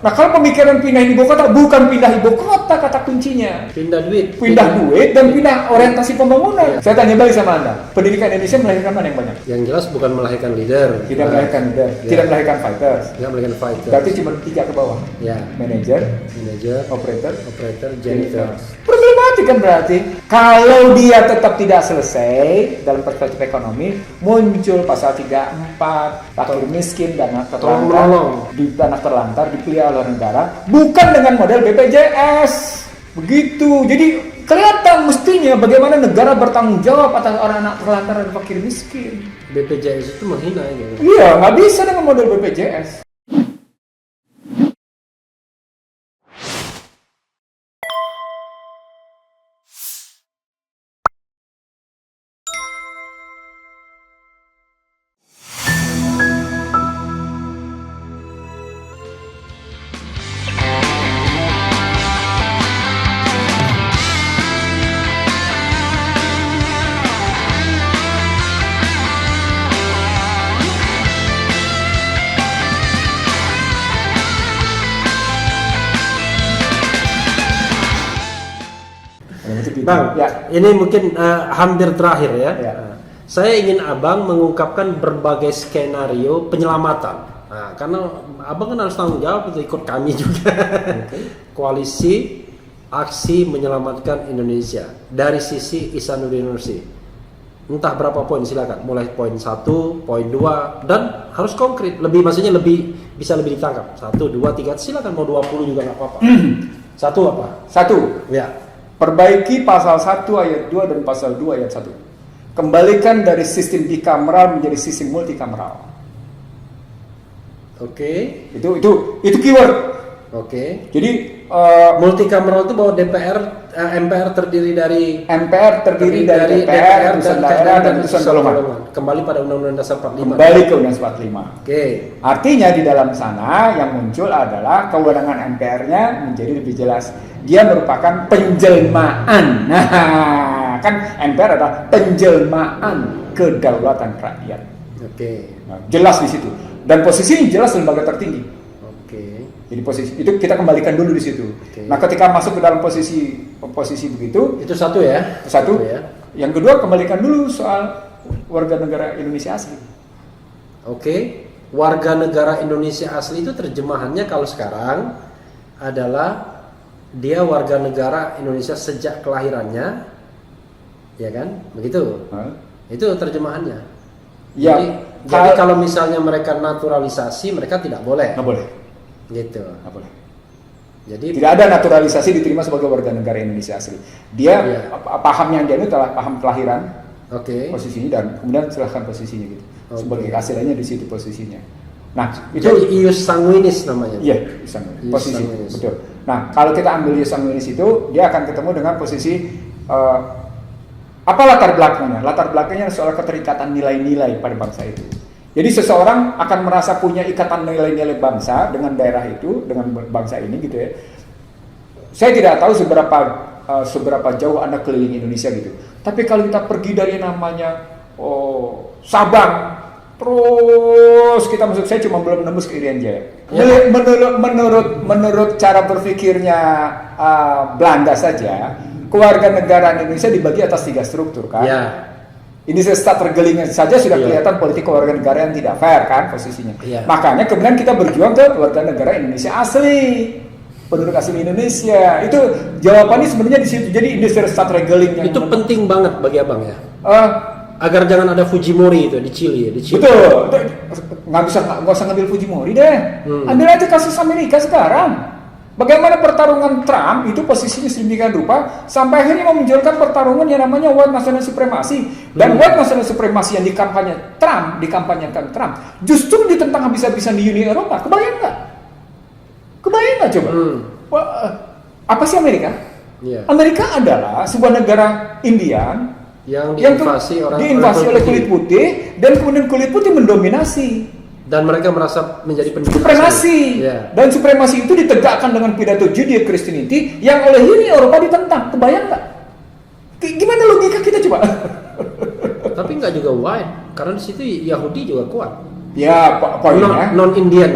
Nah, kalau pemikiran pindah ibu kota, bukan pindah ibu kota kata kuncinya. Pindah duit. Pindah duit dan pindah orientasi pembangunan. Saya tanya balik sama Anda, pendidikan Indonesia melahirkan mana yang banyak? Yang jelas bukan melahirkan leader. Tidak melahirkan leader, tidak melahirkan fighters. Tidak melahirkan fighters. Berarti cuma 3 ke bawah. Ya. Manager, Operator, janitor. Problematik kan berarti. Kalau dia tetap tidak selesai dalam perspektif ekonomi, muncul pasal 34, fakir miskin dan anak terlantar, anak terlantar dipelihara oleh negara, bukan dengan model BPJS. Begitu. Jadi kelihatan mestinya bagaimana negara bertanggung jawab atas orang anak terlantar dan fakir miskin. BPJS itu menghina gitu. Iya, nggak bisa dengan model BPJS. Bang, Ya. ini mungkin hampir terakhir ya. Ya. Saya ingin Abang mengungkapkan berbagai skenario penyelamatan. Nah, karena Abang kan harus tanggung jawab untuk ikut kami juga. Koalisi aksi menyelamatkan Indonesia dari sisi Ihsanuddin Nursi. Entah berapa poin silakan. Mulai poin 1, poin 2 dan harus konkret. Maksudnya bisa lebih ditangkap. 1, 2, 3 silakan mau 20 juga nggak apa-apa. 1 apa? 1. Ya. Perbaiki pasal 1 ayat 2 dan pasal 2 ayat 1. Kembalikan dari sistem bikameral menjadi sistem multikameral. Oke. Itu keyword. Oke. Jadi multikameral itu bahwa MPR terdiri dari DPR, utusan daerah dan utusan golongan. Kembali pada Undang-Undang Dasar 45. Kembali ke Undang-Undang 45. Oke. Artinya di dalam sana yang muncul adalah kewenangan MPR-nya menjadi lebih jelas. Dia merupakan penjelmaan. Nah, kan MPR adalah penjelmaan kedaulatan rakyat. Oke. Nah, jelas di situ. Dan posisinya jelas lembaga tertinggi. Oke. Jadi posisi itu kita kembalikan dulu di situ. Oke. Nah, ketika masuk ke dalam posisi begitu, Itu satu ya. satu. ya. Yang kedua kembalikan dulu soal warga negara Indonesia asli. Oke. Warga negara Indonesia asli itu terjemahannya kalau sekarang adalah dia warga negara Indonesia sejak kelahirannya, ya kan? Begitu. Itu terjemahannya. Ya. Jadi kalau misalnya mereka naturalisasi, mereka tidak boleh. Nggak boleh. Gitu. Nggak boleh. Jadi Tidak ada naturalisasi diterima sebagai warga negara Indonesia asli. Dia paham yang dia itu adalah paham kelahiran, posisinya dan kemudian silahkan posisinya gitu. Sebagai hasilnya di situ posisinya. Nah, itu jadi ius sanguinis namanya. Iya, posisi. Betul. Nah, kalau kita ambil ius sanguinis itu, dia akan ketemu dengan posisi apa latar belakangnya? Latar belakangnya soal keterikatan nilai-nilai pada bangsa itu. Jadi seseorang akan merasa punya ikatan nilai-nilai bangsa dengan daerah itu, dengan bangsa ini gitu ya. Saya tidak tahu seberapa jauh Anda keliling Indonesia gitu. Tapi kalau kita pergi dari namanya Sabang, terus kita masuk, saya cuma belum nembus ke Irian Jaya. Ya. Menurut cara berpikirnya Belanda saja, kewarganegaraan Indonesia dibagi atas 3 struktur kan. Ya. Ini start tergelingnya saja sudah kelihatan politik kewarganegaraan yang tidak fair kan posisinya. Ya. Makanya kemudian kita berjuang ke warganegara Indonesia asli, penduduk asli Indonesia. Itu jawabannya sebenarnya di situ. Jadi ini start regeling yang itu penting banget bagi Abang ya. Agar jangan ada Fujimori itu di Chili ya, di Chili. Betul. Nggak usah ngambil Fujimori deh. Ambil aja kasus Amerika sekarang. Bagaimana pertarungan Trump itu posisinya sedemikian rupa sampai akhirnya memunculkan pertarungan yang namanya white national supremacy. Dan white national supremacy yang dikampanyekan Trump justru ditentang habis-habisan di Uni Eropa. Kebayang nggak coba? Apa sih Amerika? Yeah. Amerika adalah sebuah negara Indian yang diinvasi oleh kulit putih dan kemudian kulit putih mendominasi dan mereka merasa menjadi penduduk supremasi. Dan supremasi itu ditegakkan dengan pidato Judeo-Christianity yang oleh Uni Eropa ditentang. Kebayang nggak? Gimana logika kita coba? Tapi nggak juga white, karena di situ Yahudi juga kuat. Ya, poinnya non-Indian.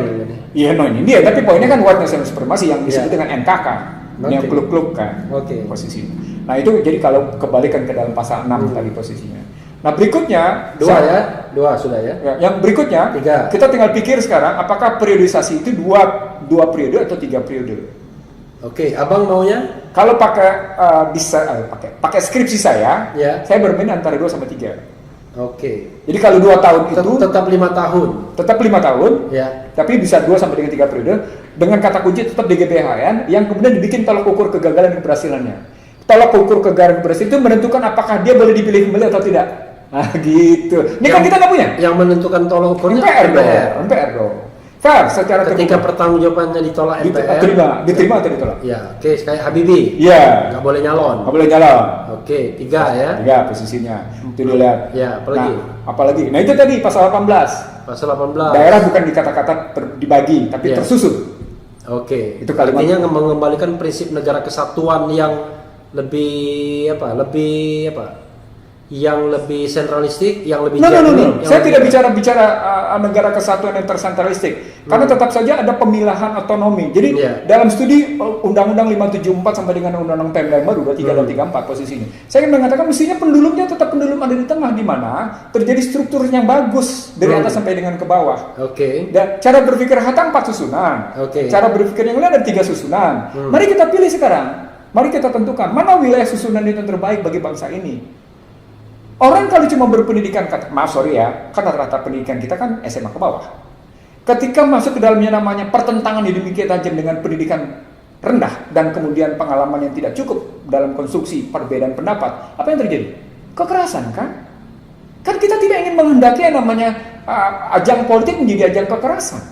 Iya, no ini dia. Tapi poinnya kan white national supremacy yang disebut Iya. dengan NKK, yang Oke. klub-klub kan Oke. posisinya. Nah itu jadi kalau kebalikan ke dalam pasal 6 tadi posisinya. Nah berikutnya Dua ya, dua sudah ya. Ya, yang berikutnya, Tiga. kita tinggal pikir sekarang apakah periodisasi itu dua periode atau 3 periode. Oke, abang maunya? Kalau pakai pakai skripsi saya Ya. bermain antara 2 sampai 3. Oke. Jadi kalau 2 tahun itu Tetap 5 tahun. tetap 5 tahun, Ya. tapi bisa 2 sampai dengan 3 periode dengan kata kunci tetap DGPHN yang kemudian dibikin tolak ukur kegagalan dan keberhasilannya. Tolak ukur kegagalan dan keberhasilan itu menentukan apakah dia boleh dipilih kembali atau tidak. Nah gitu. Ini kan kita nggak punya. Yang menentukan tolak ukurnya MPR dong. Fair secara Ketika terbuka. pertanggungjawabannya ditolak MPR. Diterima atau ditolak? Ya, oke, kayak Habibie. Iya. Nggak boleh nyalon. Nggak boleh jalan. Oke, 3 ya. 3 posisinya. Itu dilihat. Ya, apalagi? Nah, apalagi? Nah itu tadi pasal 18. Pasal 18. Daerah bukan dikata-kata dibagi, tapi Iya. tersusun. Oke. Itu kalimat. Artinya mengembalikan prinsip negara kesatuan yang lebih yang lebih sentralistik, yang lebih No. genuine, yang Saya lebih- tidak bicara negara kesatuan yang tersentralistik. Karena tetap saja ada pemilahan otonomi. Jadi Iya. dalam studi Undang-Undang 574 sampai dengan Undang-Undang Pemda baru 23 dan 34 posisinya. Saya ingin mengatakan mestinya pendulumnya tetap pendulum ada di tengah, di mana terjadi struktur yang bagus dari atas sampai dengan ke bawah. Oke. Dan cara berpikir Hatta 4 susunan. Oke. Cara berpikir yang lain ada 3 susunan. Mari kita pilih sekarang. Mari kita tentukan mana wilayah susunan itu yang terbaik bagi bangsa ini. Orang kalau cuma berpendidikan, kan rata-rata pendidikan kita kan SMA ke bawah. Ketika masuk ke dalamnya namanya pertentangan yang demikian tajam dengan pendidikan rendah dan kemudian pengalaman yang tidak cukup dalam konstruksi perbedaan pendapat, apa yang terjadi? Kekerasan kan? Kan kita tidak ingin menghendaki yang namanya ajang politik menjadi ajang kekerasan.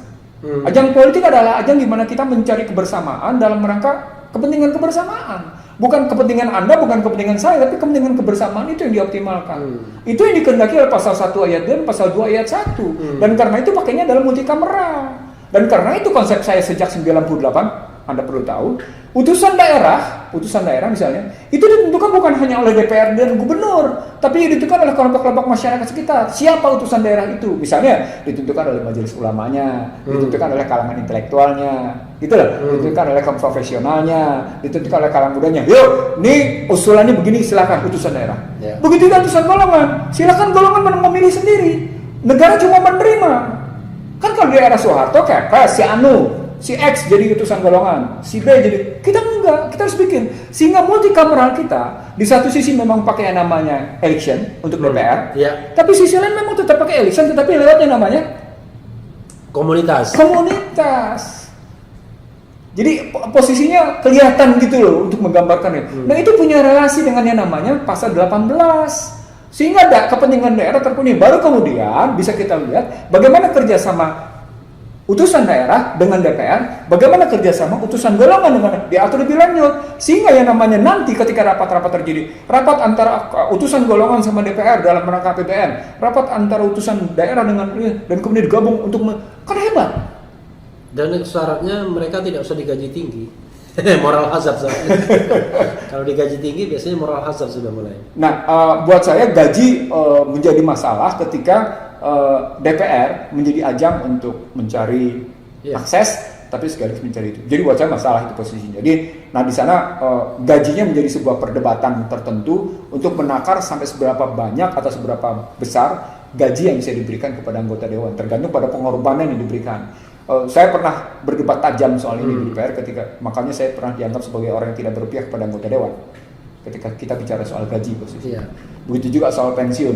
Ajang politik adalah ajang di mana kita mencari kebersamaan dalam rangka kepentingan kebersamaan. Bukan kepentingan Anda, bukan kepentingan saya, tapi kepentingan kebersamaan itu yang dioptimalkan. Itu yang dikehendaki oleh pasal 1 ayat 2 dan pasal 2 ayat 1. Dan karena itu pakainya dalam multikamera. Dan karena itu konsep saya sejak 98, Anda perlu tahu, utusan daerah misalnya, itu ditentukan bukan hanya oleh DPR dan gubernur, tapi ditentukan oleh kelompok-kelompok masyarakat sekitar. Siapa utusan daerah itu? Misalnya ditentukan oleh majelis ulamanya, ditentukan oleh kalangan intelektualnya, gitu loh, ditentukan oleh kaum profesionalnya, ditentukan oleh kalangan mudanya. Yuk, nih usulannya begini, silakan utusan daerah. Ya. Begitu juga utusan golongan, silakan golongan memilih sendiri. Negara cuma menerima. Kan kalau di era Soeharto kayak si si X jadi utusan golongan, si B jadi, kita enggak, kita harus bikin sehingga multikameral kita di satu sisi memang pakai yang namanya election untuk DPR, Ya. tapi sisi lain memang tetap pakai election tetapi lewat yang namanya Komunitas. Jadi posisinya kelihatan gitu loh untuk menggambarkan itu. Nah itu punya relasi dengan yang namanya pasal 18 sehingga ada kepentingan daerah terpenuhi. Baru kemudian bisa kita lihat bagaimana kerjasama utusan daerah dengan DPR, bagaimana kerjasama utusan golongan dengan diatur lebih lanjut, sehingga yang namanya nanti ketika rapat-rapat terjadi, rapat antara utusan golongan sama DPR dalam rangka APBN, rapat antara utusan daerah dengan dan kemudian digabung untuk kan hebat. Dan syaratnya mereka tidak usah digaji tinggi. Moral hazard. Kalau digaji tinggi biasanya moral hazard sudah mulai. Nah, buat saya gaji menjadi masalah ketika DPR menjadi ajang untuk mencari akses, tapi sekaligus mencari itu. Jadi buat saya masalah itu posisinya. Jadi, nah di sana gajinya menjadi sebuah perdebatan tertentu untuk menakar sampai seberapa banyak atau seberapa besar gaji yang bisa diberikan kepada anggota dewan, tergantung pada pengorbanan yang diberikan. Saya pernah berdebat tajam soal ini di DPR makanya saya pernah dianggap sebagai orang yang tidak berpihak kepada anggota dewan ketika kita bicara soal gaji posisinya. Begitu juga soal pensiun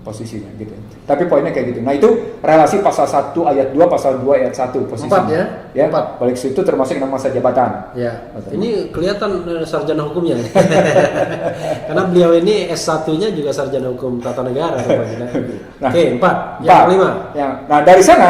posisinya gitu. Tapi poinnya kayak gitu. Nah, itu relasi pasal 1 ayat 2 pasal 2 ayat 1 posisinya. 4 ya. 4. Balik situ termasuk nama masa jabatan. Ya. Ini kelihatan sarjana hukumnya. Karena beliau ini S1-nya juga sarjana hukum tata negara. Nah, Oke, 4. Yang kelima. Ya. Nah, dari sana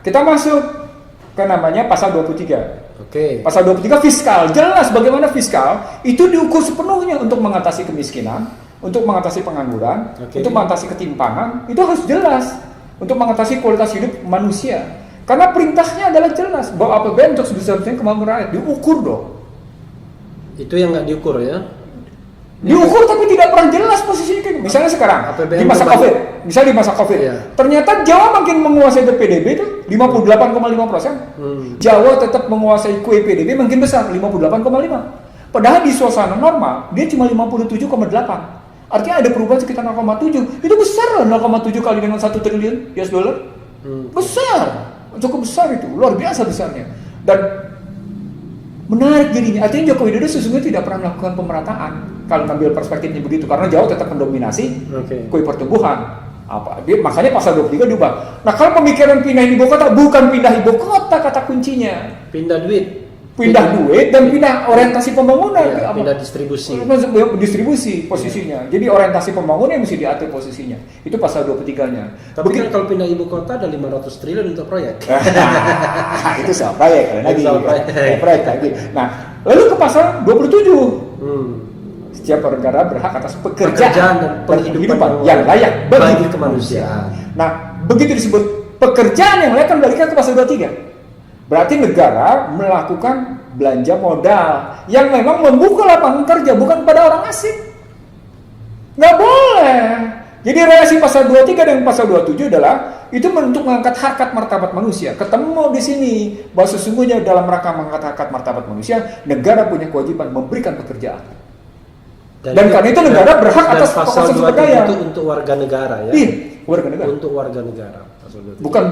kita masuk ke namanya pasal 23. Oke. Pasal 23 fiskal. Jelas bagaimana fiskal itu diukur sepenuhnya untuk mengatasi kemiskinan, untuk mengatasi pengangguran, untuk mengatasi ketimpangan, itu harus jelas untuk mengatasi kualitas hidup manusia. Karena perintahnya adalah jelas bahwa APBN untuk sebesar-besarnya kemampuan rakyat diukur dong. Itu yang nggak diukur ya? Diukur tapi tidak pernah jelas posisinya kayak gitu. Misalnya sekarang APBN di masa kembali. Covid, misalnya di masa Covid, Iya. ternyata Jawa makin menguasai PDB itu 58,5%. Jawa tetap menguasai kue PDB makin besar 58,5. Padahal di suasana normal dia cuma 57,8. Artinya ada perubahan sekitar 0,7. Itu besar loh 0,7 kali dengan 1 triliun US dollar. Besar, cukup besar itu, luar biasa besarnya. Dan menarik jadinya. Artinya Joko Widodo sesungguhnya tidak pernah melakukan pemerataan kalau ngambil perspektifnya begitu, karena Jawa tetap mendominasi kue pertumbuhan. Makanya pasal 23 diubah. Nah, kalau pemikiran pindah ibu kota, bukan pindah ibu kota kata kuncinya. Pindah duit. Pindah duit dan pindah orientasi pembangunan. Iya, pindah distribusi. Distribusi posisinya. Jadi orientasi pembangunan yang mesti diatur posisinya. Itu pasal 23-nya. Tapi kan kalau pindah ibu kota ada 500 triliun untuk proyek. Itu soal proyek lagi. Soal proyek. Lagi. Nah, lalu ke pasal 27. Setiap negara berhak atas pekerjaan dan penghidupan yang layak bagi kemanusiaan. Nah, begitu disebut pekerjaan yang layak kan balikan ke pasal 23. Berarti negara melakukan belanja modal yang memang membuka lapangan kerja, bukan pada orang asing. Nggak boleh. Jadi relasi pasal 23 dengan pasal 27 adalah itu untuk mengangkat harkat martabat manusia. Ketemu di sini bahwa sesungguhnya dalam rangka mengangkat harkat martabat manusia, negara punya kewajiban memberikan pekerjaan. Dan karena itu negara berhak atas pasal sumber daya. itu untuk warga negara ya. Iya, warga negara. Untuk warga negara. Bukan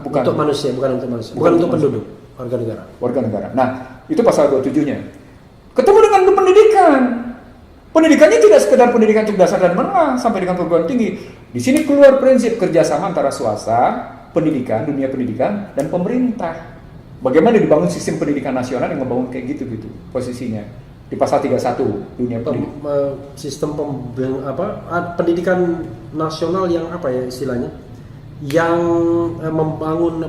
untuk manusia, bukan untuk manusia. Bukan untuk penduduk, warga negara. Warga negara. Nah, itu pasal 27-nya. Ketemu dengan pendidikan. Pendidikannya tidak sekedar pendidikan untuk dasar dan menengah sampai dengan perguruan tinggi. Di sini keluar prinsip kerjasama antara swasta, pendidikan, dunia pendidikan, dan pemerintah. Bagaimana dibangun sistem pendidikan nasional yang membangun kayak gitu posisinya. Di pasal 31 dunia pendidikan. Sistem pendidikan nasional yang apa ya istilahnya? Yang membangun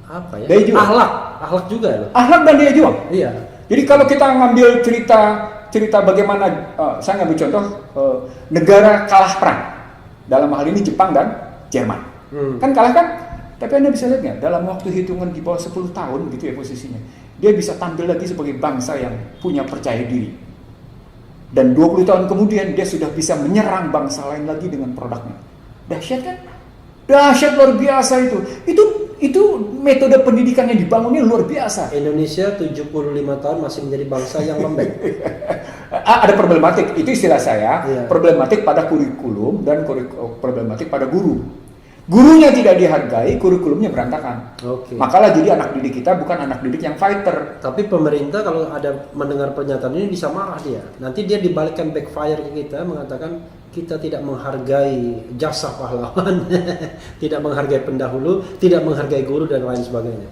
apa ya? Akhlak juga loh. Akhlak dan daya juang. Iya. Jadi kalau kita ngambil cerita bagaimana saya ngambil contoh negara kalah perang. Dalam hal ini Jepang dan Jerman. Kan kalah kan? Tapi Anda bisa lihat nggak dalam waktu hitungan di bawah 10 tahun gitu ya posisinya. Dia bisa tampil lagi sebagai bangsa yang punya percaya diri. Dan 20 tahun kemudian dia sudah bisa menyerang bangsa lain lagi dengan produknya. Dahsyat kan? Dahsyat luar biasa itu. Itu metode pendidikan yang dibangunnya luar biasa. Indonesia 75 tahun masih menjadi bangsa yang lembek. Ada problematik, itu istilah saya. Iya. Problematik pada kurikulum dan problematik pada guru. Gurunya tidak dihargai, kurikulumnya berantakan. Makalah jadi anak didik kita bukan anak didik yang fighter. Tapi pemerintah kalau ada mendengar pernyataan ini bisa marah dia. Nanti dia dibalikkan backfire ke kita, mengatakan kita tidak menghargai jasa pahlawan, tidak menghargai pendahulu, tidak menghargai guru dan lain sebagainya.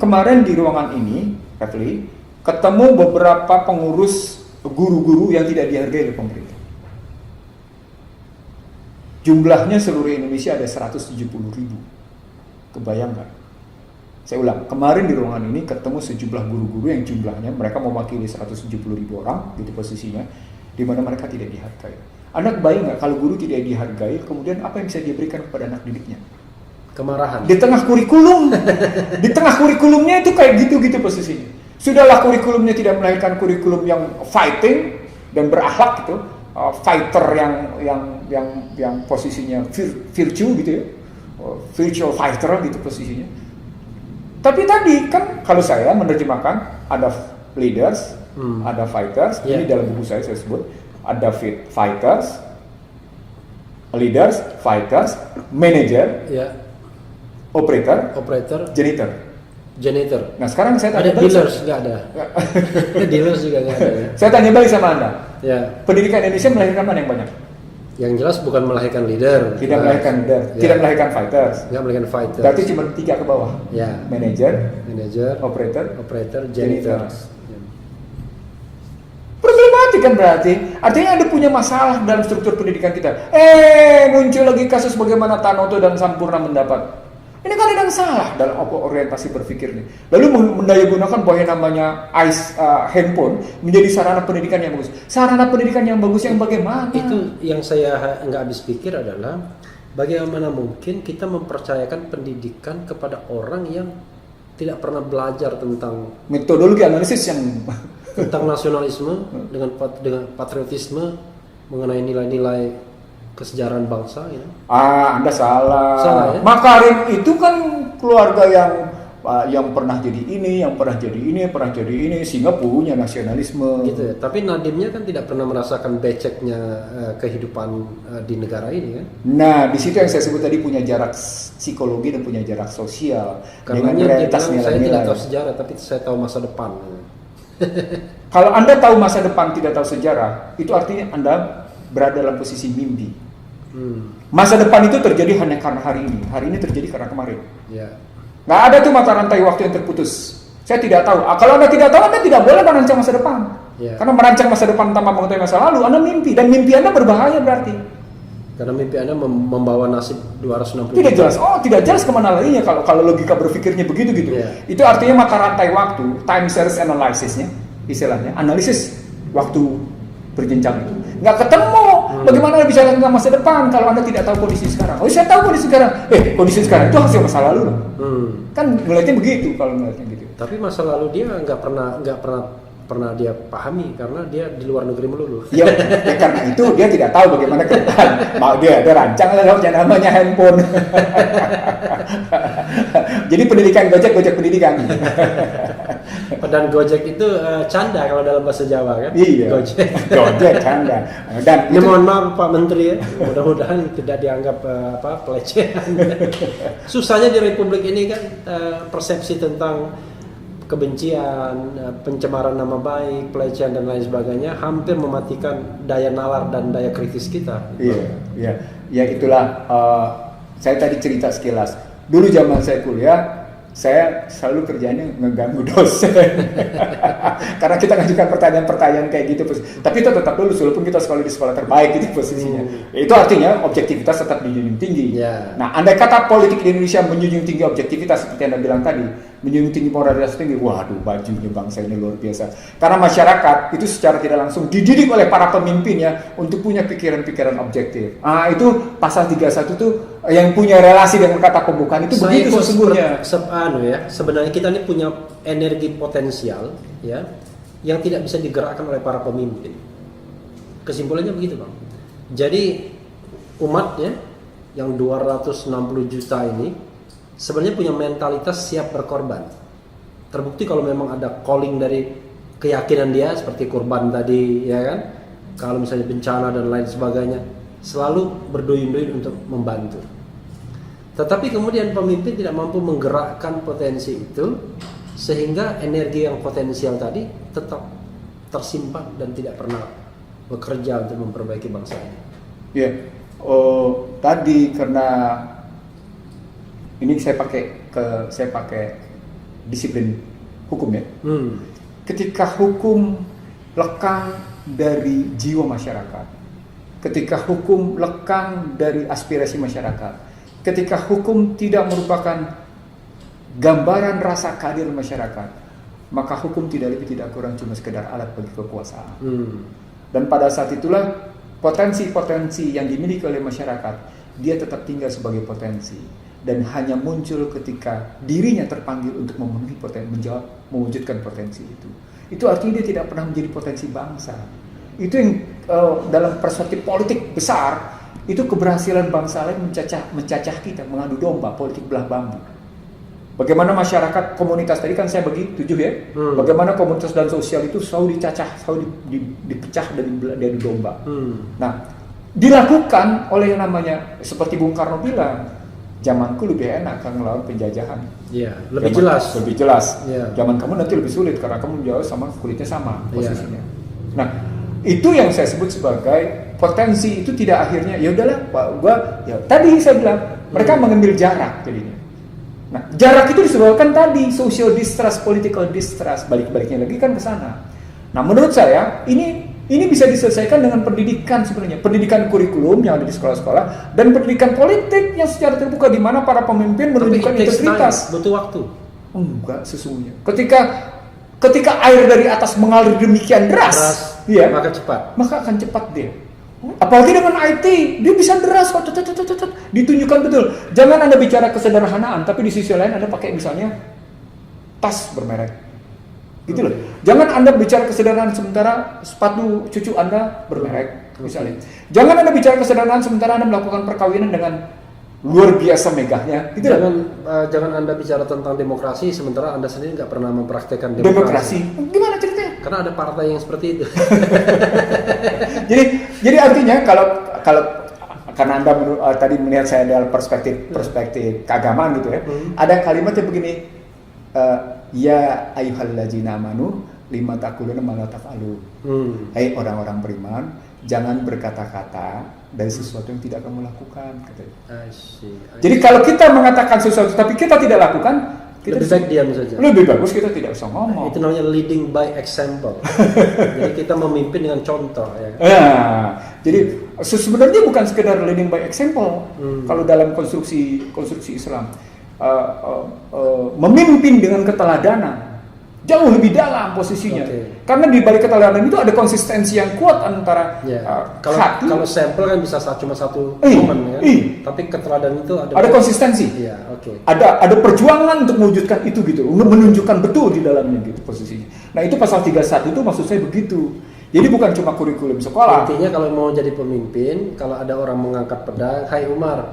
Kemarin di ruangan ini, Refli, ketemu beberapa pengurus guru-guru yang tidak dihargai oleh pemerintah. Jumlahnya seluruh Indonesia ada 170.000. Kebayang nggak? Saya ulang, kemarin di ruangan ini ketemu sejumlah guru-guru yang jumlahnya mereka mewakili 170.000 orang gitu posisinya, di mana mereka tidak dihargai. Anda kebayang nggak kalau guru tidak dihargai, kemudian apa yang bisa dia berikan kepada anak didiknya? Kemarahan. Di tengah kurikulum, di tengah kurikulumnya itu kayak gitu posisinya. Sudahlah kurikulumnya tidak melahirkan kurikulum yang fighting dan berakhlak gitu. Fighter yang posisinya virtue gitu ya, virtual fighter gitu posisinya. Tapi tadi kan kalau saya menerjemahkan ada leaders, ada fighters. Ini dalam buku saya sebut ada fighters, leaders, fighters, manager, operator, janitor. Nah sekarang saya tanya ada dealers nggak ada. Dealers juga nggak ada. Ya? Saya tanya balik sama Anda. Ya. Pendidikan Indonesia melahirkan mana yang banyak? Yang jelas bukan melahirkan leader. Tidak melahirkan leader. Tidak melahirkan fighters. Tidak melahirkan fighters. Berarti cuma 3 ke bawah. Ya. Manager, operator, janitor. Problematik kan berarti. Artinya Anda punya masalah dalam struktur pendidikan kita. Muncul lagi kasus bagaimana Tanoto dan Sampurna mendapat. Ini kan ada yang salah dalam orientasi berpikirnya. Lalu mendayagunakan bahwa yang namanya handphone menjadi sarana pendidikan yang bagus. Sarana pendidikan yang bagus yang bagaimana? Itu yang saya nggak habis pikir adalah bagaimana mungkin kita mempercayakan pendidikan kepada orang yang tidak pernah belajar tentang metodologi analisis yang nasionalisme dengan patriotisme, mengenai nilai-nilai kesejarahan bangsa. Ya. Anda salah. Salah ya? Makarim itu kan keluarga yang pernah jadi ini, yang pernah jadi ini, sehingga punya nasionalisme. Gitu ya. Tapi Nadimnya kan tidak pernah merasakan beceknya kehidupan di negara ini kan. Nah, di situ yang saya sebut tadi punya jarak psikologi dan punya jarak sosial Karena dengan dia realitas bilang, saya tidak nilai-nilai. tahu sejarah, tapi saya tahu masa depan. Kalau Anda tahu masa depan tidak tahu sejarah, itu artinya Anda berada dalam posisi mimpi. Masa depan itu terjadi hanya karena hari ini terjadi karena kemarin. Ya. Nggak ada tuh mata rantai waktu yang terputus. Saya tidak tahu. Kalau Anda tidak tahu, Anda tidak boleh merancang masa depan. Ya. Karena merancang masa depan tanpa mengetahui masa lalu, Anda mimpi. Dan mimpi Anda berbahaya berarti. Karena mimpi Anda membawa nasib 260 Tidak juta. jelas. Oh, tidak jelas kemana larinya kalau logika berpikirnya begitu gitu. Ya. Itu artinya mata rantai waktu, time series analysisnya, istilahnya, analisis waktu berjenjang itu. Nggak ketemu. Bagaimana Anda bicara tentang masa depan kalau Anda tidak tahu kondisi sekarang? Oh, saya tahu kondisi sekarang. Kondisi sekarang itu hasil masa lalu loh. Kan ngeliatnya begitu kalau ngeliatnya gitu. Tapi masa lalu dia nggak pernah dia pahami karena dia di luar negeri melulu. Ya karena itu dia tidak tahu bagaimana ke depan. Mau dia ada rancang yang namanya handphone. Jadi pendidikan Gojek pendidikan. Dan Gojek itu canda kalau dalam bahasa Jawa kan? Iya. Gojek canda. Dan ya, mohon maaf Pak Menteri ya, mudah-mudahan tidak dianggap pelecehan. Susahnya di Republik ini kan persepsi tentang kebencian, pencemaran nama baik, pelecehan dan lain sebagainya hampir mematikan daya nalar dan daya kritis kita. Iya. Ya itulah saya tadi cerita sekilas. Dulu zaman saya kuliah, saya selalu kerjanya ngeganggu dosen. Karena kita ngajukan pertanyaan-pertanyaan kayak gitu. Tapi itu tetap lulus walaupun kita sekolah di sekolah terbaik itu posisinya. Itu artinya objektivitas tetap dijunjung tinggi. Yeah. Nah, andai kata politik di Indonesia menjunjung tinggi objektivitas seperti Anda bilang tadi, menjunjung tinggi moralitas tinggi, waduh bajunya bangsa ini luar biasa. Karena masyarakat itu secara tidak langsung dididik oleh para pemimpinnya untuk punya pikiran-pikiran objektif. Itu pasal 31 tuh yang punya relasi dengan kata pembukaan itu begitu sesungguhnya. Sebenarnya kita ini punya energi potensial ya yang tidak bisa digerakkan oleh para pemimpin. Kesimpulannya begitu, Bang. Jadi umat ya yang 260 juta ini sebenarnya punya mentalitas siap berkorban. Terbukti kalau memang ada calling dari keyakinan dia seperti kurban tadi ya kan. Kalau misalnya bencana dan lain sebagainya selalu berduyun-duyun untuk membantu. Tetapi kemudian pemimpin tidak mampu menggerakkan potensi itu sehingga energi yang potensial tadi tetap tersimpan dan tidak pernah bekerja untuk memperbaiki bangsa ini. Ya. Tadi karena ini saya pakai disiplin hukum ya. Ketika hukum lekang dari jiwa masyarakat, ketika hukum lekang dari aspirasi masyarakat, ketika hukum tidak merupakan gambaran rasa keadilan masyarakat, maka hukum tidak lebih tidak kurang cuma sekedar alat bagi kekuasaan. Dan pada saat itulah potensi-potensi yang dimiliki oleh masyarakat, dia tetap tinggal sebagai potensi dan hanya muncul ketika dirinya terpanggil untuk memenuhi mewujudkan potensi itu. Itu artinya dia tidak pernah menjadi potensi bangsa. Itu yang dalam perspektif politik besar, itu keberhasilan bangsa lain mencacah kita, mengadu domba, politik belah bambu. Bagaimana masyarakat, komunitas tadi kan saya bagi 7 ya. Bagaimana komunitas dan sosial itu selalu dicacah, selalu dipecah dan diadu domba. Nah, dilakukan oleh yang namanya seperti Bung Karno bilang, zamanku lebih enak kan melawan penjajahan. Iya, lebih jelas. Lebih jelas. Ya. Zaman kamu nanti lebih sulit karena kamu jauh sama kulitnya sama posisinya. Nah, itu yang saya sebut sebagai potensi itu tidak akhirnya ya udahlah Pak gua ya tadi saya bilang mereka mengambil jarak jadinya. Nah, jarak itu disebabkan tadi social distrust, political distrust, balik-baliknya lagi kan ke sana. Nah, menurut saya ini bisa diselesaikan dengan pendidikan sebenarnya, pendidikan kurikulum yang ada di sekolah-sekolah dan pendidikan politik yang secara terbuka di mana para pemimpin menunjukkan integritas. Butuh waktu. Enggak sesungguhnya. Ketika air dari atas mengalir demikian deras, ya, maka akan cepat dia. Apalagi dengan IT, dia bisa deras kok, ditunjukkan betul. Jangan Anda bicara kesederhanaan, tapi di sisi lain Anda pakai misalnya tas bermerek. Gitu loh. Jangan Anda bicara kesederhanaan sementara sepatu cucu Anda bermerek misalnya. Jangan Anda bicara kesederhanaan sementara Anda melakukan perkawinan dengan luar biasa megahnya. Gitu loh. Jangan Anda bicara tentang demokrasi sementara Anda sendiri nggak pernah mempraktekkan Demokrasi. Gimana ceritanya? Karena ada partai yang seperti itu. jadi artinya kalau karena Anda tadi melihat saya dalam perspektif keagamaan gitu ya. Ada kalimatnya begini, ya ayyuhallazina amanu lima taquluna ma la taf'alu. Hai orang-orang beriman, jangan berkata-kata dari sesuatu yang tidak kamu lakukan, katanya. Jadi kalau kita mengatakan sesuatu tapi kita tidak lakukan, kita lebih baik diam saja. Lebih bagus kita tidak usah ngomong. Itu namanya leading by example. Jadi kita memimpin dengan contoh ya. Jadi sebenarnya bukan sekedar leading by example. Kalau dalam konstruksi Islam, memimpin dengan keteladanan jauh lebih dalam posisinya. Karena di balik keteladanan itu ada konsistensi yang kuat antara hati. Kalau sampel kan bisa cuma satu momen ya. Tapi keteladanan itu ada konsistensi. Ada perjuangan untuk mewujudkan itu gitu, untuk menunjukkan betul di dalamnya gitu posisinya. Nah, itu pasal 31 itu maksud saya begitu. Jadi bukan cuma kurikulum sekolah. Intinya kalau mau jadi pemimpin, kalau ada orang mengangkat pedang, hai Umar,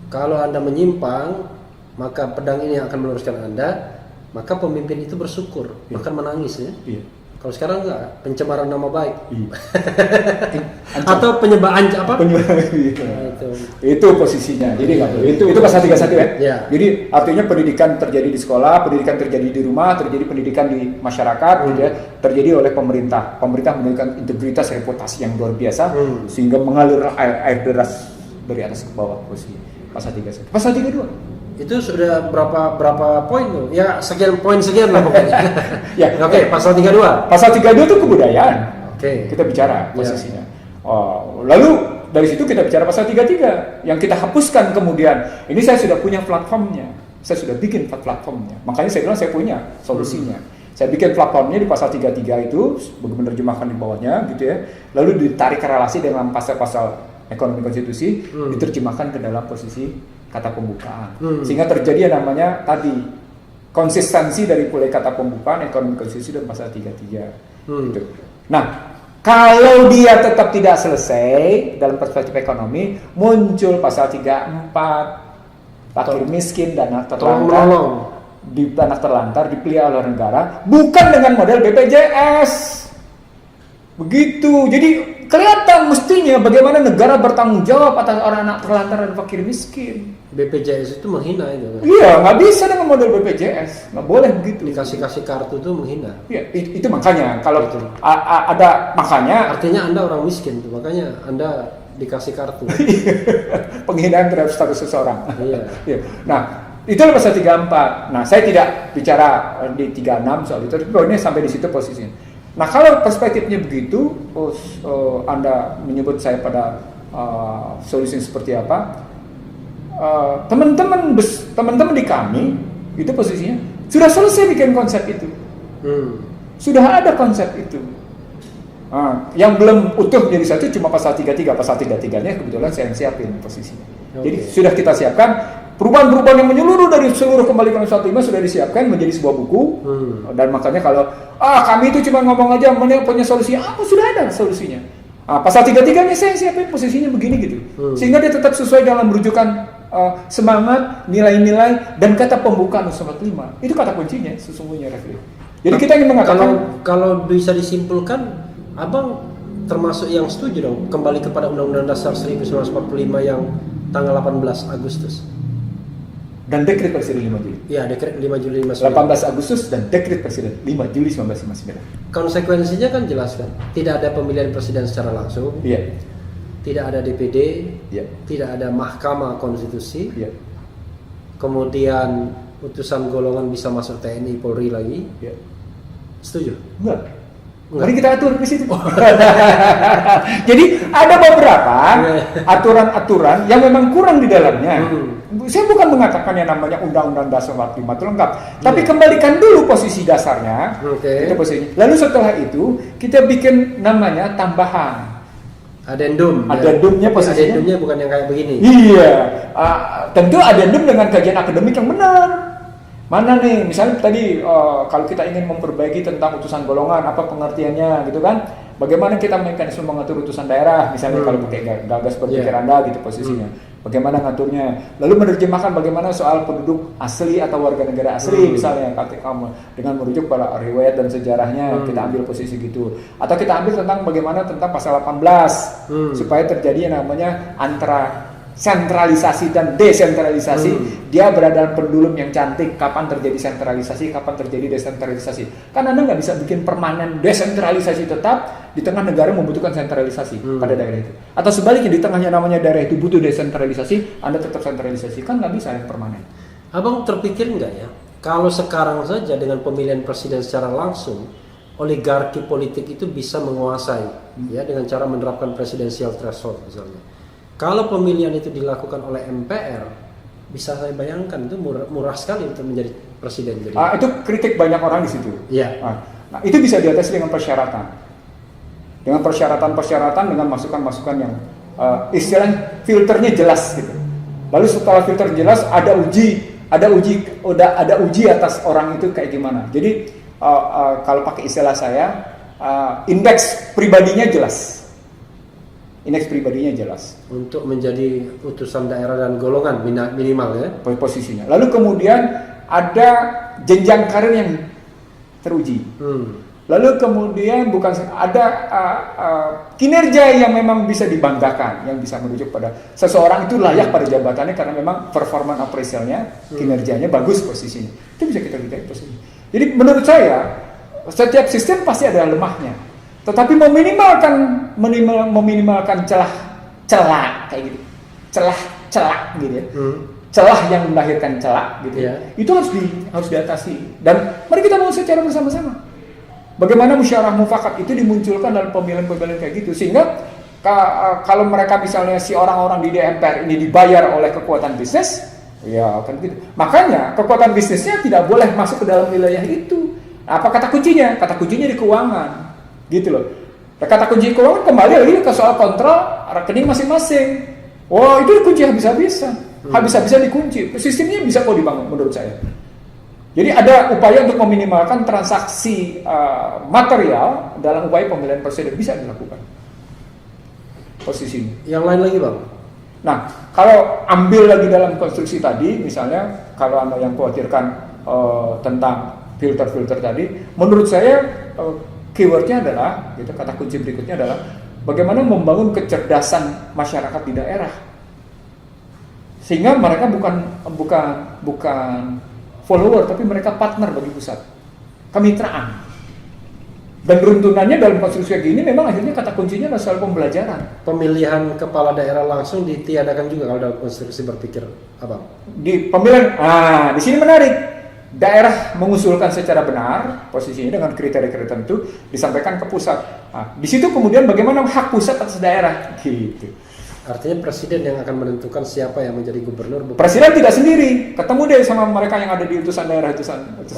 kalau Anda menyimpang, maka pedang ini akan meluruskan Anda. Maka pemimpin itu bersyukur, bahkan menangis ya. Kalau sekarang enggak, pencemaran nama baik. Atau penyebabkan apa? Itu posisinya. Jadi enggak boleh. Itu pasal 31 ya. Jadi artinya pendidikan terjadi di sekolah, pendidikan terjadi di rumah, terjadi pendidikan di masyarakat gitu ya. Terjadi oleh pemerintah. Pemerintah memberikan integritas reputasi yang luar biasa sehingga mengalir air deras dari atas ke bawah posisi. Pasal 31. Pasal 32. Itu sudah berapa poin tuh? Ya sekian lah pokoknya. Oke, pasal 32. Pasal 32 itu kebudayaan. Kita bicara posisinya. Lalu dari situ kita bicara pasal 33 yang kita hapuskan kemudian. Ini saya sudah punya platformnya. Saya sudah bikin platformnya. Makanya saya bilang saya punya solusinya. Saya bikin platformnya di pasal 33 itu, bagaimana menerjemahkan di bawahnya gitu ya. Lalu ditarik relasi dengan pasal-pasal ekonomi konstitusi, diterjemahkan ke dalam posisi kata pembukaan, sehingga terjadi yang namanya tadi konsistensi dari mulai kata pembukaan, ekonomi konstitusi dan pasal 33. Gitu. Nah, kalau dia tetap tidak selesai dalam perspektif ekonomi, muncul pasal 34, fakir miskin dan anak terlantar dipelihara oleh negara, bukan dengan model BPJS. Begitu, jadi kelihatan mestinya bagaimana negara bertanggung jawab atas orang-anak terlantar dan fakir miskin. BPJS itu menghina itu kan? Iya, nggak bisa dengan model BPJS, nggak boleh begitu. Dikasih kartu itu menghina. Iya, itu makanya kalau ada makanya. Artinya Anda orang miskin, tuh makanya Anda dikasih kartu. Penghinaan terhadap status seseorang. Iya. Nah, itu pasal 34. Nah, saya tidak bicara di 36 soal itu, tapi poinnya sampai di situ posisinya. Nah, kalau perspektifnya begitu, Anda menyebut saya pada solusi seperti apa? Teman-teman di kami itu posisinya sudah selesai bikin konsep itu, sudah ada konsep itu. Yang belum utuh jadi satu cuma pasal 33. Pasal 33-nya kebetulan saya yang siapin posisinya. Jadi sudah kita siapkan perubahan-perubahan yang menyeluruh dari seluruh kembali ke 105 sudah disiapkan menjadi sebuah buku. Dan makanya kalau kami itu cuma ngomong aja punya solusi, sudah ada solusinya. Pasal 33-nya saya siapin posisinya begini gitu, sehingga dia tetap sesuai dalam rujukan semangat, nilai-nilai dan kata pembukaan 105. Itu kata kuncinya sesungguhnya, Refli. Jadi kita ingin mengatakan kalau bisa disimpulkan, Abang termasuk yang setuju dong kembali kepada Undang-Undang Dasar 1945 yang tanggal 18 Agustus. Dan dekret Presiden 5 Juli. Iya, dekret 5 Juli 1959. 18 Agustus dan dekret Presiden 5 Juli 1959. Konsekuensinya kan jelas kan. Tidak ada pemilihan presiden secara langsung. Iya. Tidak ada DPD. Iya. Tidak ada Mahkamah Konstitusi. Iya. Kemudian utusan golongan bisa masuk TNI Polri lagi. Iya. Setuju? Enggak. Mari kita atur di situ. Jadi ada beberapa aturan-aturan yang memang kurang di dalamnya. Saya bukan mengatakan yang namanya Undang-Undang Dasar 45 itu lengkap, tapi kembalikan dulu posisi dasarnya. Itu posisinya. Lalu setelah itu kita bikin namanya tambahan. Adendum. Adendumnya posisinya. Adendumnya bukan yang kayak begini. Iya. Tentu adendum dengan kajian akademik yang benar. Mana nih, misalnya tadi kalau kita ingin memperbaiki tentang utusan golongan, apa pengertiannya gitu kan? Bagaimana kita mekanisme mengatur utusan daerah, misalnya kalau pakai gagas berpikir Anda gitu posisinya. Bagaimana ngaturnya? Lalu menerjemahkan bagaimana soal penduduk asli atau warga negara asli, misalnya kamu dengan merujuk pada riwayat dan sejarahnya kita ambil posisi gitu. Atau kita ambil tentang bagaimana tentang pasal 18 supaya terjadi yang namanya antara sentralisasi dan desentralisasi. Dia berada dalam pendulum yang cantik. Kapan terjadi sentralisasi, kapan terjadi desentralisasi. Kan Anda nggak bisa bikin permanen desentralisasi tetap di tengah negara membutuhkan sentralisasi pada daerah itu. Atau sebaliknya, di tengahnya namanya daerah itu butuh desentralisasi, Anda tetap sentralisasi. Kan nggak bisa yang permanen. Abang terpikir nggak ya, kalau sekarang saja dengan pemilihan presiden secara langsung, oligarki politik itu bisa menguasai ya dengan cara menerapkan presidensial threshold misalnya. Kalau pemilihan itu dilakukan oleh MPR, bisa saya bayangkan itu murah sekali untuk menjadi presiden. Jadi itu kritik banyak orang di situ. Iya. Nah, itu bisa diatasi dengan persyaratan. Dengan persyaratan dengan masukan-masukan yang istilahnya filternya jelas gitu. Lalu setelah filter jelas ada uji atas orang itu kayak gimana. Jadi kalau pakai istilah saya, indeks pribadinya jelas. Indeks pribadinya jelas untuk menjadi utusan daerah dan golongan minimal ya posisinya. Lalu kemudian ada jenjang karir yang teruji. Lalu kemudian bukan ada kinerja yang memang bisa dibanggakan, yang bisa merujuk pada seseorang itu layak pada jabatannya karena memang performa appraisalnya, kinerjanya bagus posisinya. Itu bisa kita lihat posisi. Jadi menurut saya setiap sistem pasti ada lemahnya. Tetapi meminimalkan celah kayak gitu, celah gitu ya, celah yang melahirkan celah gitu, itu harus diatasi. Dan mari kita bangun secara bersama-sama. Bagaimana musyawarah mufakat itu dimunculkan dalam pemilihan-pemilihan kayak gitu, sehingga kalau mereka misalnya si orang-orang di DPR ini dibayar oleh kekuatan bisnis, ya kan gitu. Makanya kekuatan bisnisnya tidak boleh masuk ke dalam wilayah itu. Apa kata kuncinya? Kata kuncinya di keuangan. Gitu loh. Kata kunci keuangan kembali lagi ke soal kontrol rekening masing-masing. Wah, itu kunci habis-habisan. Habis-habisan dikunci. Sistemnya bisa kok dibangun menurut saya. Jadi ada upaya untuk meminimalkan transaksi material dalam upaya pemilihan presiden bisa dilakukan. Posisinya. Yang lain lagi, Bang. Nah, kalau ambil lagi dalam konstruksi tadi, misalnya kalau Anda yang khawatirkan tentang filter-filter tadi, menurut saya keywordnya adalah, gitu, kata kunci berikutnya adalah bagaimana membangun kecerdasan masyarakat di daerah, sehingga mereka bukan follower, tapi mereka partner bagi pusat, kemitraan. Dan runtunannya dalam konstruksi kayak gini memang akhirnya kata kuncinya adalah soal pembelajaran. Pemilihan kepala daerah langsung ditiadakan juga kalau dalam konstruksi berpikir Abang. Di pemilihan, di sini menarik. Daerah mengusulkan secara benar posisinya dengan kriteria-kriteria tertentu disampaikan ke pusat. Nah, di situ kemudian bagaimana hak pusat atas daerah gitu. Artinya presiden yang akan menentukan siapa yang menjadi gubernur. Presiden tidak sendiri, ketemu deh sama mereka yang ada di utusan daerah.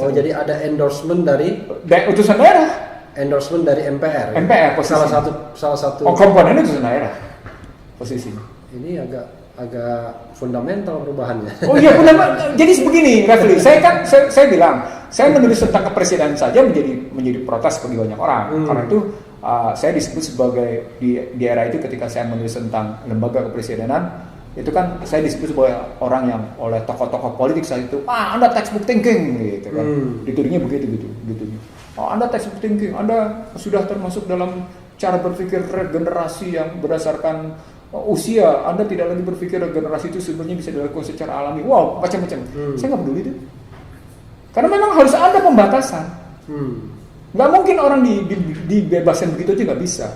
Oh, jadi ada endorsement dari utusan daerah. Endorsement dari MPR. MPR posisi. Salah satu. Oh, komponennya utusan daerah posisinya. Ini agak fundamental perubahannya. Oh iya, jadi begini, Refli. Saya bilang, saya menulis tentang kepresidenan saja menjadi protes bagi banyak orang. Karena itu saya disebut sebagai di era itu ketika saya menulis tentang lembaga kepresidenan, itu kan saya disebut sebagai orang yang oleh tokoh-tokoh politik saat itu, Anda textbook thinking gitu kan. Ditudingnya begitu. Anda textbook thinking, Anda sudah termasuk dalam cara berpikir regenerasi yang berdasarkan usia. Anda tidak lagi berpikir regenerasi itu sebenarnya bisa dilakukan secara alami. Wow, macam-macam. Saya nggak peduli itu. Karena memang harus ada pembatasan. Nggak mungkin orang dibebaskan begitu aja, nggak bisa.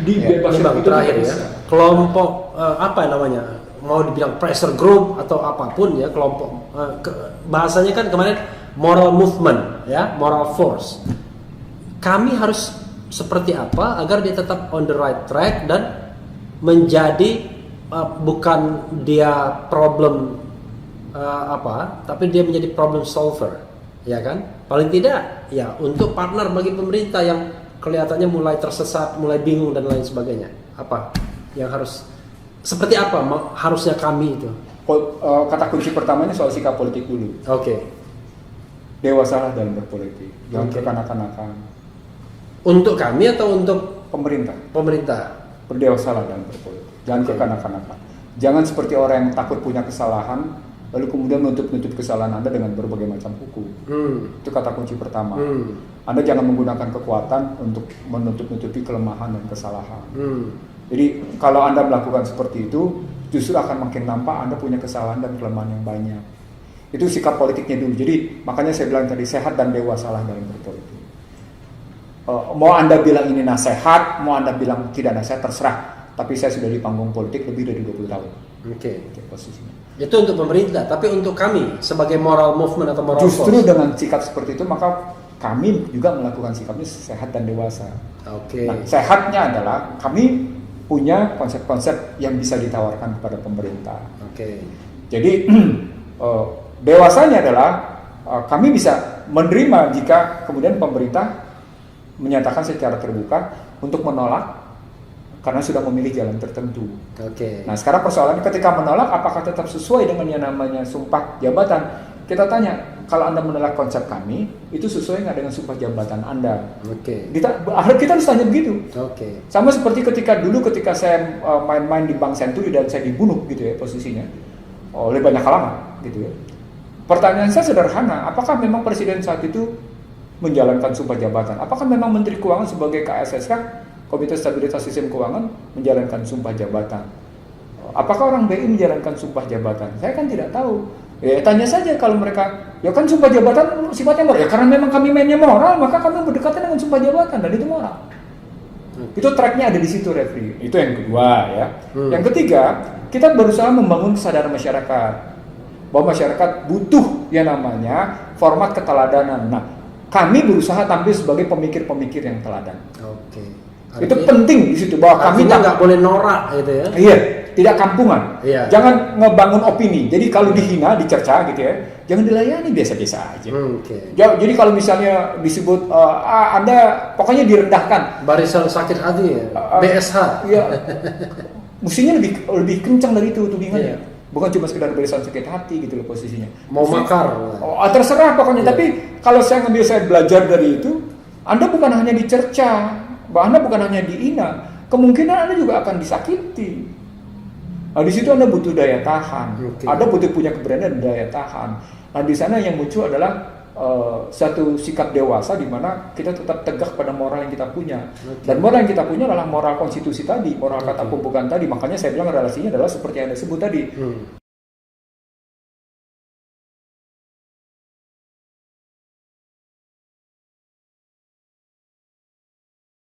Dibebaskan begitu terakhir ya. Kelompok apa namanya? Mau dibilang pressure group atau apapun ya, kelompok bahasanya kan kemarin moral movement ya, moral force. Kami harus seperti apa agar dia tetap on the right track dan menjadi bukan dia problem tapi dia menjadi problem solver, ya kan? Paling tidak ya untuk partner bagi pemerintah yang kelihatannya mulai tersesat, mulai bingung dan lain sebagainya. Apa yang seperti apa harusnya kami itu? Kata kunci pertamanya soal sikap politik dulu. Oke. dewasalah dalam berpolitik, jangan Oke. kekanak-kanakan. Untuk kami atau untuk Pemerintah, pemerintah? berdewasalah dalam berpolitik, jangan Oke. kekanak-kanakan. Jangan seperti orang yang takut punya kesalahan, lalu kemudian menutup-nutup kesalahan Anda dengan berbagai macam hukum. Itu kata kunci pertama. Anda jangan menggunakan kekuatan untuk menutup-nutupi kelemahan dan kesalahan. Jadi kalau Anda melakukan seperti itu, justru akan makin nampak Anda punya kesalahan dan kelemahan yang banyak. Itu sikap politiknya dulu. Jadi makanya saya bilang tadi, sehat dan dewasalah dalam berpolitik. Mau Anda bilang ini nasihat, mau Anda bilang tidak nasihat, terserah. Tapi saya sudah di panggung politik lebih dari 20 tahun. Oke. Itu posisinya. Itu untuk pemerintah, tapi untuk kami sebagai moral movement atau moral Justru force. dengan sikap seperti itu, maka kami juga melakukan sikapnya sehat dan dewasa. Oke. Nah, sehatnya adalah kami punya konsep-konsep yang bisa ditawarkan kepada pemerintah. Oke. Jadi dewasanya adalah kami bisa menerima jika kemudian pemerintah menyatakan secara terbuka untuk menolak karena sudah memilih jalan tertentu. Oke. Nah, sekarang persoalannya ketika menolak apakah tetap sesuai dengan yang namanya sumpah jabatan? Kita tanya, kalau Anda menolak konsep kami, itu sesuai nggak dengan sumpah jabatan Anda? Oke. Kita harus tanya begitu. Oke. Sama seperti ketika saya main-main di Bank Senturi dan saya dibunuh gitu ya posisinya oleh banyak kalangan gitu ya. Pertanyaan saya sederhana, apakah memang presiden saat itu menjalankan sumpah jabatan? Apakah memang Menteri Keuangan sebagai KSSK, Komite Stabilitas Sistem Keuangan, menjalankan sumpah jabatan? Apakah orang BI menjalankan sumpah jabatan? Saya kan tidak tahu. Ya tanya saja kalau mereka, ya kan sumpah jabatan sifatnya moral. Ya karena memang kami mainnya moral, maka kami berdekatan dengan sumpah jabatan dan itu moral. Itu tracknya ada di situ, Refri. Itu yang kedua ya. Yang ketiga, kita berusaha membangun kesadaran masyarakat bahwa masyarakat butuh yang namanya format keteladanan. Nah, kami berusaha tampil sebagai pemikir-pemikir yang teladan. Oke. Itu penting di situ bahwa kami nggak boleh norak gitu ya. Iya, tidak kampungan. Iya. Jangan ngebangun opini. Jadi kalau dihina, dicerca gitu ya, jangan dilayani biasa-biasa aja. Oke. Jadi kalau misalnya disebut Anda pokoknya direndahkan, Barisan sakit hati ya. BSH. ya mestinya lebih kencang dari itu tudingannya. Iya. Bukan cuma sekedar barisan sakit hati gitu loh posisinya. Mau makar. Terserah pokoknya. Iya. Tapi kalau saya belajar dari itu, Anda bukan hanya dicerca, Anda bukan hanya dihina, kemungkinan Anda juga akan disakiti. Nah, di situ Anda butuh daya tahan. Oke. Anda butuh punya keberanian dan daya tahan. Nah, di sana yang muncul adalah satu sikap dewasa di mana kita tetap tegak pada moral yang kita punya. Oke. Dan moral yang kita punya adalah moral konstitusi tadi, moral kata pembukaan tadi. Makanya saya bilang relasinya adalah seperti yang Anda sebut tadi.